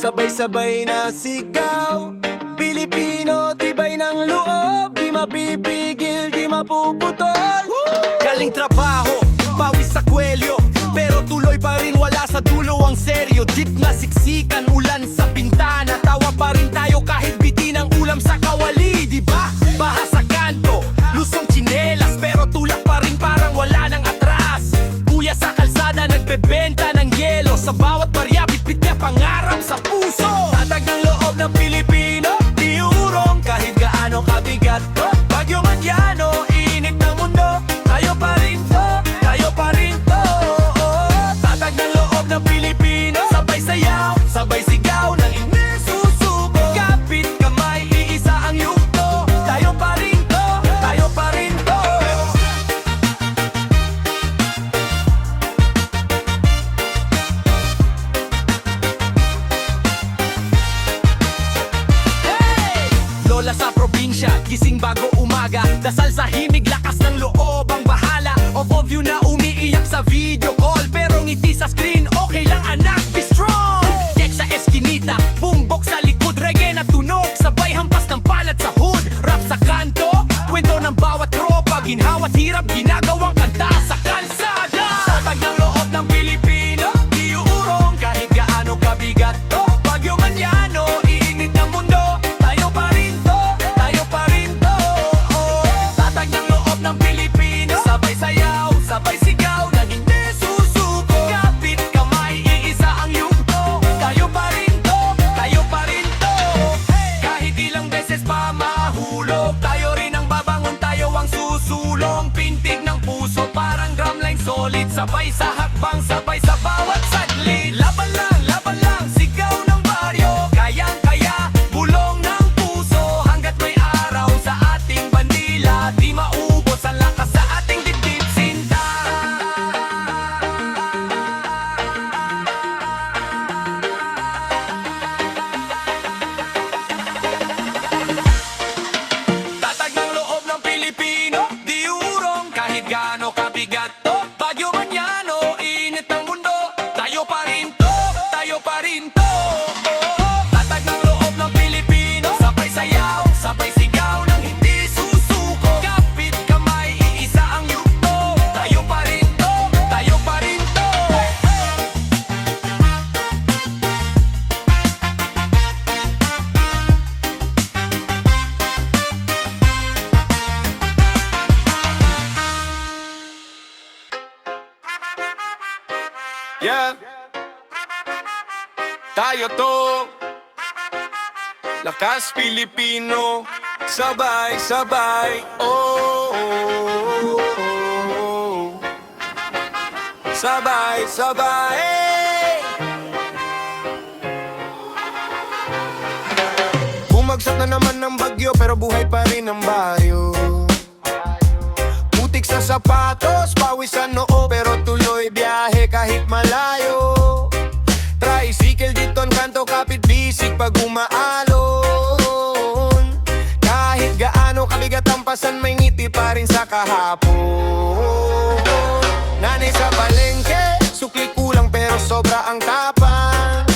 sabay-sabay na sigaw. Pilipino, tibay ng loob, di mapipigil, di mapuputol. Galing trabaho, pawis sa kwelyo, pero tuloy pa rin, wala sa dulo ang seryo. Jeep na siksikan, ulan sa bintana, tawa pa rin tayo kahit biti ng ulam sa kawali, di ba? Baha sa kanto, lusong tsinelas, pero tulak pa rin parang wala nang atras. Kuya sa kalsada, nagbebenta ng yelo, sa bawat barya, bitbit niya pangarap sa puso. Tatag ng loob ng Pilipino, di urong kahit gaano kabigat to. Bagyo man yan o init ng mundo, tayo pa rin to, tayo pa rin to. Tatag ng loob ng Pilipino, sabay sayaw, sabay sigaw ng hindi susuko. Kapit kamay, iisa ang yugto, tayo pa rin to, tayo pa rin to. Lola sa probinsya, gising bago umaga, dasal sa himig, lakas ng loob ang bahala. Off of you na umiiyak sa video call, pero ngiti sa screen, okay lang anak, be strong. Check sa eskinita, bumbok sa likod, reggae na tunog, sabay hampas ng palat sa hood. Rap sa kanto, kwento ng bawat tropa, ginhawa't hirap, ginagawang kanta sa kalsada. Tatag ng loob ng Pilipino, di uurong kahit gaano kabigat to. Bagyo man yan o iinit ng mundo, tayo pa rin to, tayo pa rin to. Tatag ng loob ng Pilipino, sabay sayaw, sabay sigaw na hindi susuko. Kapit kamay, iisa ang yugto, tayo pa rin to, tayo pa rin to. Kahit ilang beses pa mahulog, tayo rin ang babangon, tayo ang susulong. Pintig ng puso, parang drumline solid, sabay sa hakbang, sabay sa bawat saglit. Laban lang, sigaw ng baryo, kayang-kaya, bulong ng puso. Hanggat may araw sa ating bandila, di maubos ang lakas sa ating dibdib, sinta. Tatag ng loob ng Pilipino, di urong kahit gaano kabigat to. Bagyo man yan o init ng mundo, tayo pa rin to, tayo pa rin to. Tatag ng loob ng Pilipino, sabay sayaw, sabay sigaw ng hindi susuko. Kapit kamay, iisa ang yugto, tayo pa rin to, tayo pa rin to. Yeah, tayo to, lakas Pilipino, sabay-sabay, sabay-sabay. Bumagsak na naman ng bagyo, pero buhay pa rin ang baryo. Putik sa sapatos, pawis sa noo, pero tuloy biyahe kahit malayo. Tricycle dito ang kanto, kapit bisig pag umaalon. Kahit gaano kabigat ang pasan, may ngiti pa rin sa kahapon. Nanay sa palengke, sukli kulang pero sobra ang tapang.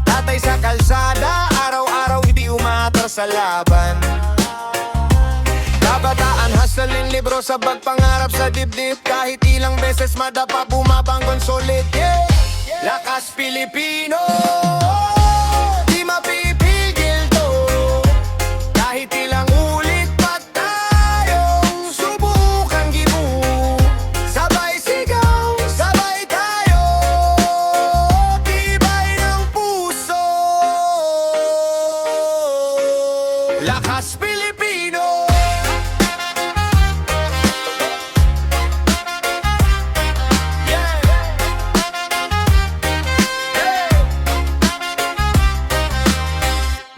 Tatay sa kalsada, araw-araw hindi umaatras sa laban. Kabataan, hustling, libro sa bag, pangarap sa dibdib. Kahit ilang beses madapa, bumabangon solid, yeah. Lakas Pilipino, di mapipigil to. Kahit ilang ulit pa tayong subukan gibu. Sabay sigaw, sabay tayo, tibay ng puso. Lakas Pilipino.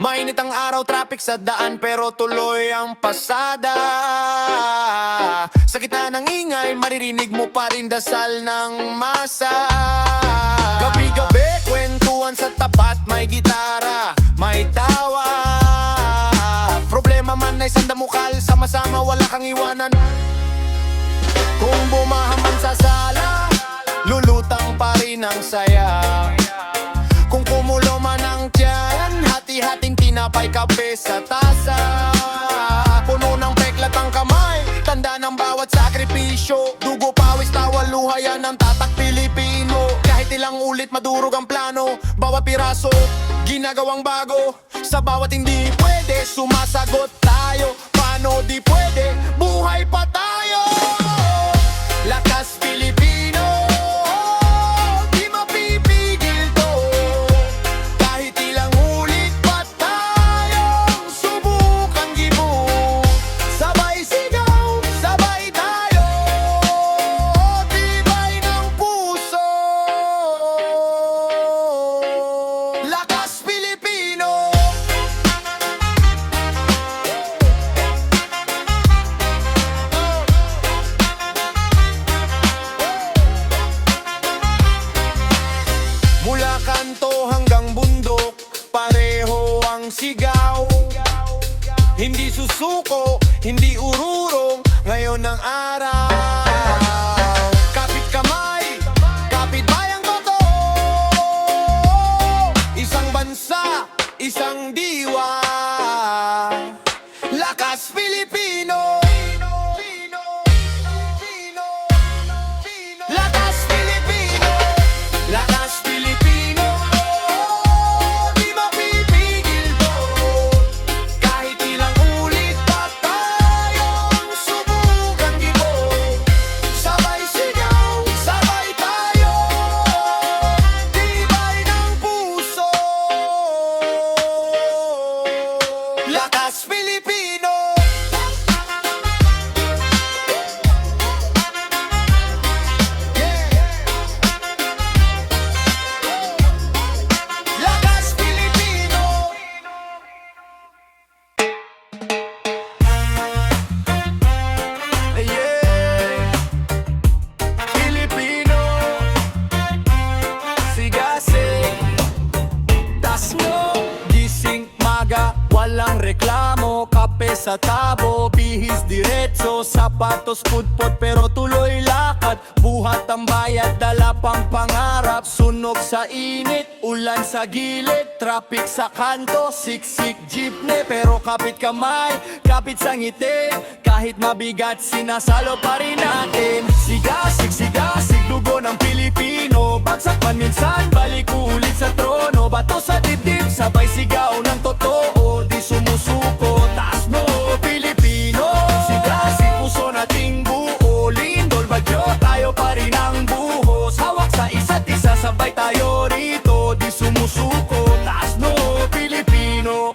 Mainit ang araw, traffic sa daan, pero tuloy ang pasada. Sa gitna ng ingay, maririnig mo pa rin dasal ng masa. Gabi-gabi, kwentuhan sa tapat, may gitara, may tawa. Problema man ay sandamukal, sama-sama wala kang iwanan. Kung bumahaman sa sala, lulutang pa rin ang saya. Kung kumulong kape sa tasa. Puno ng peklat ang kamay, tanda ng bawat sakripisyo. Dugo, pawis, tawa, luha, yan ang tatak Pilipino. Kahit ilang ulit madurog ang plano, bawat piraso ginagawang bago. Sa bawat hindi pwede, sumasagot tayo. Paano di pwede, buhay pa tayo. Lakas Pilipino, di mapipigil to. Kahit ilang ulit pa tayong subukang gibo. Sabay sigaw, sabay tayo, tibay ng puso. Lakas Pilipino. Mula kanto hanggang bundok, pareho ang sigaw. Hindi susuko, hindi ururong, ngayon ang araw. Kapit kamay, kapit bayang totoo. Isang bansa, isang diwa. Lakas Pilipino. Lakas Pilipino. Lakas Pilipino, di mapipigil to. Kahit ilang ulit pa tayong subukan gibo. Sabay sigaw, sabay tayo, tibay ng puso. Lakas Pilipino. Lakas Pilipino. Yeah. Pilipino. Sigasig. Tasno. Gising maga, walang reklamo. Kape sa tabo, bihis diretso. Sapatos pudpot pero tuloy lakad. Buhat ang bayad, dala pang pangarap. Sunog sa init, ulan sa gilid. Traffic sa kanto, siksik jeepney. Pero kapit kamay, kapit sa ngiti. Kahit mabigat, sinasalo pa rin natin. Sigasig, sigasig, dugo ng Pilipino. Bagsak man minsan, balik ulit sa trono. Bato sa dibdib, sabay sigaw ng totoo. Di sumusuko, taas mo Pilipino. Sigasig, puso nating buo. Lindol, bagyo, tayo pa rin ang buhos. Hawak sa isa't isa, sabay tayo rito. Di sumusuko, taas mo Pilipino.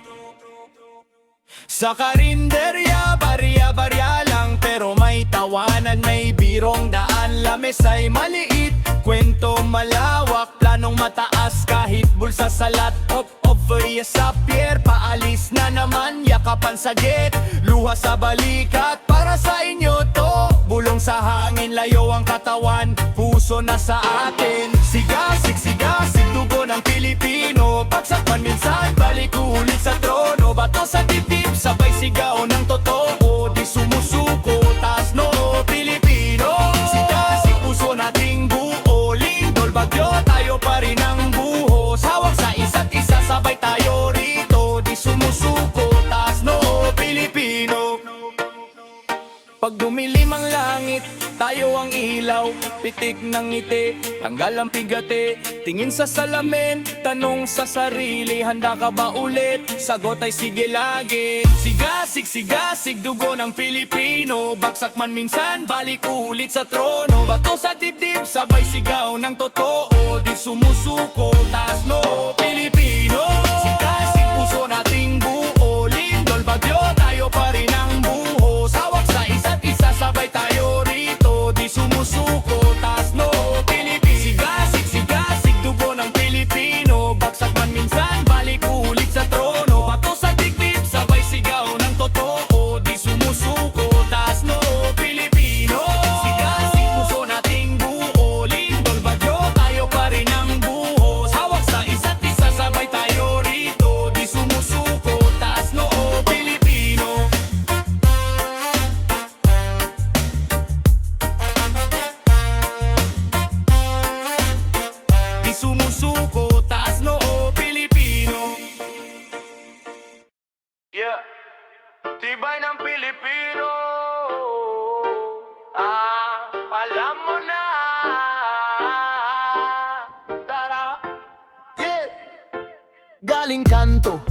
Sa karinderya, barya-barya lang. Pero may tawanan, may birong daan. Lames ay maliit, kwento malawak. Planong mataas kahit bulsa salat. Obvious sa pier, paalis na naman. Yakapan sa jet, luha sa balikat. Para sa inyo to, bulong sa hangin. Layo ang katawan, puso na sa atin. Sigasig, sigasig, dugo ng Pilipino. Bagsak man minsan, balik ulit sa trono. Bato sa dibdib, sabay sigaw ng totoo. Di sumusuko, taas no Pilipino. Sigasig, puso nating buo. Lindol, bagyo, tayo pa rin ang buhos. Hawak sa isa't isa, sabay tayo rito. Di sumusuko, taas no Pilipino. Pag dumilim ang langit, tayo ang ilaw. Pitik ng ngiti, tanggal ang pigate. Tingin sa salamin, tanong sa sarili. Handa ka ba ulit? Sagot ay sige lagi. Sigasig, sigasig, dugo ng Pilipino. Bagsak man minsan, balik ulit sa trono. Bato sa dibdib, sabay sigaw ng totoo. Di sumusuko, taas no Pilipino. Sigasig, puso nating buo. Lindol, bagyo, tayo pa rin ang buhos. Hawak sa isa't isa, sabay tayo rito. Di sumusuko, taas no Pilipino. Sigasig, sigasig, dugo ng Pilipino. Bagsak man minsan, balik ulit sa trono. Bato sa dibdib, sabay sigaw ng totoo. Di sumusuko, taas no Pilipino. Sigasig, puso nating buo. Lindol, bagyo, tayo pa rin ang buhos. Hawak sa isa't isa, sabay galing kanto,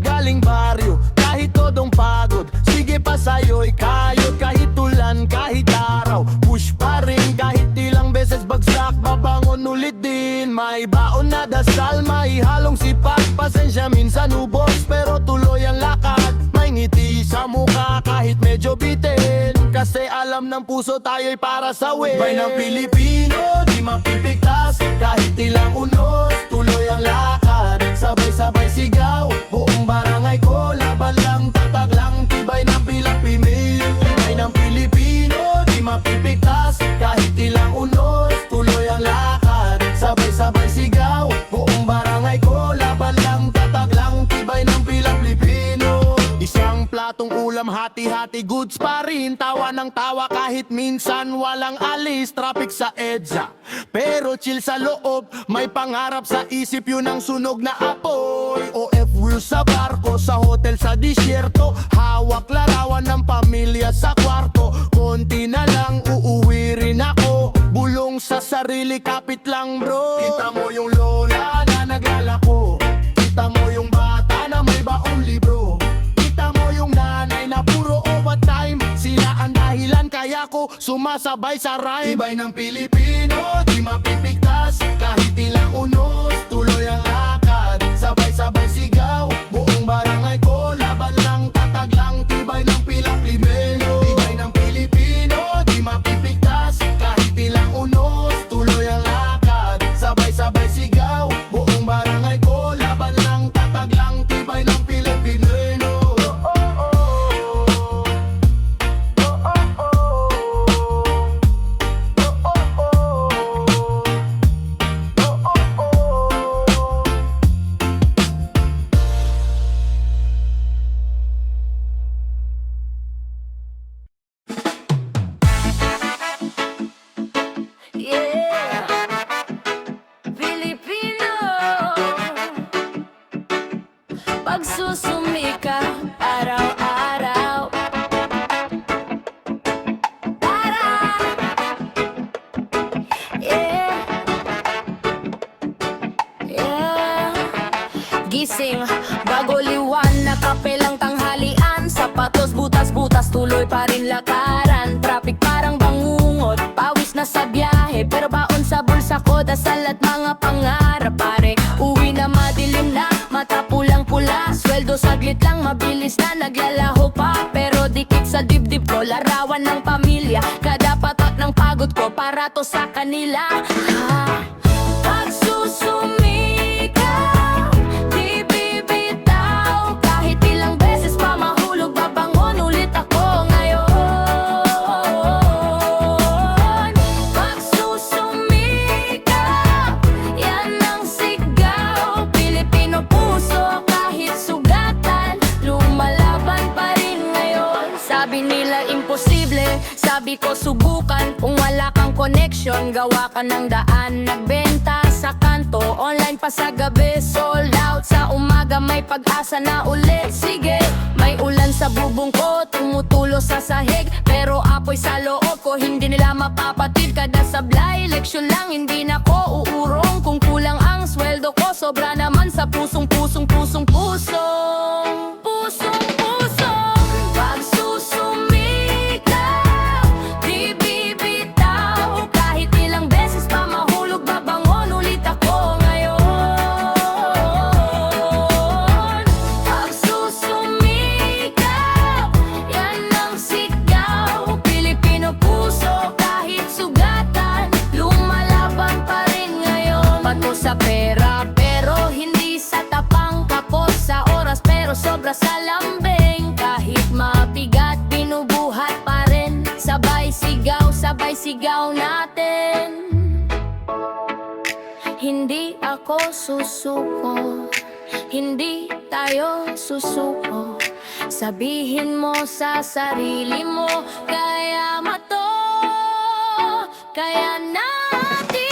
galing baryo, kahit todong pagod, sige pa sa'yo'y kayod. Kahit ulan, kahit araw, push pa rin. Kahit ilang beses bagsak, babangon ulit din. May baon na dasal, may halong sipag. Pasensya minsan ubos, pero tuloy ang lakad. May ngiti sa mukha kahit medyo bitin, kasi alam ng puso tayo'y para sa win. Bay ng Pilipino, di mapipigtas. Kahit ilang unos, tuloy ang lakad. Sabay-sabay sigaw, buong barangay ko. Laban lang, tatag lang, tibay ng Pilipino. Bay ng Pilipino, di mapipigtas. Kahit ilang unos, tuloy ang lakad. Sabay-sabay sigaw, buong barangay ko. Laban lang, tatag lang, tibay ng Pilipino. Isang platong ulam, hati-hati, goods pa rin. Tawa ng tawa kahit minsan walang alis. Traffic sa EDSA, pero chill sa loob. May pangarap sa isip, yun ang sunog na apoy. OFW sa barko, sa hotel sa disyerto. Hawak larawan ng pamilya sa kwarto. Konti na lang, uuwi rin ako. Bulong sa sarili, kapit lang bro. Kita mo yung lola na naglalako. Kita mo yung bata na may baong libro. Kita mo yung nanay na puro overtime. Sila ang dahilan kaya ko sumasabay sa rhyme. Tibay ng Pilipino, di mapipigtas. Kahit ilang unos, tuloy ang lakad. Sabay-sabay sigaw, buong barangay ko. Laban lang, tatag lang, tibay ng Pilipino. Tibay ng Pilipino, di mapipigtas. Kahit ilang unos, tuloy ang lakad. Sabay-sabay sigaw, buong barangay ko. Laban lang, tatag lang, tibay ng Pilipino. Yeah, Pilipino. Pagsusumika araw-araw. Para, yeah, yeah. Gising, bago liwan, nakapelang tanghalian. Sapatos butas-butas, tuloy pa rin lakaran. Traffic parang bangungot, pawis na sa biyahe. Pero baon sa bulsa ko, dasal at mga pangarap. Pare, uwi na madilim na, mata pulang-pula. Sweldo saglit lang, mabilis na naglalaho pa. Pero dikit sa dibdib ko, larawan ng pamilya. Kada patak ng pagod ko, para to sa kanila. Pagsusumika, di bibitaw. Kahit ilang beses pa mahulog, babangon ulit ako ngayon. Pagsusumika, yan ang sigaw. Pilipino puso, kahit sugatan, lumalaban pa rin ngayon. Sabi nila imposible, sabi ko subukan. Kung wala kang connection, gawa ka ng daan. Nagbenta sa kanto, online pa sa gabi. Sold out sa umaga, may pag-asa na ulit. Sige, may ulan sa bubong ko, tumutulo sa sahig. Pero apoy sa loob ko, hindi nila mapapatid. Kada sablay, leksyon lang, hindi na ko uurong. Kung kulang ang sweldo ko, sobra naman sa pusong pusong. Pagsusumika, di bibitaw. Kahit ilang beses pa mahulog, babangon ulit ako ngayon. Pagsusumika, yan ang sigaw. Pilipino puso, kahit sugatan, lumalaban pa rin ngayon. Pato sa pera, pero hindi sa tapang. Kapos sa oras, pero sobra sa lambing. Kahit mabigat, binubuhat pa rin. Sabay sigaw natin. Hindi ako susuko, hindi tayo susuko. Sabihin mo sa sarili mo, kaya mo to, kaya natin.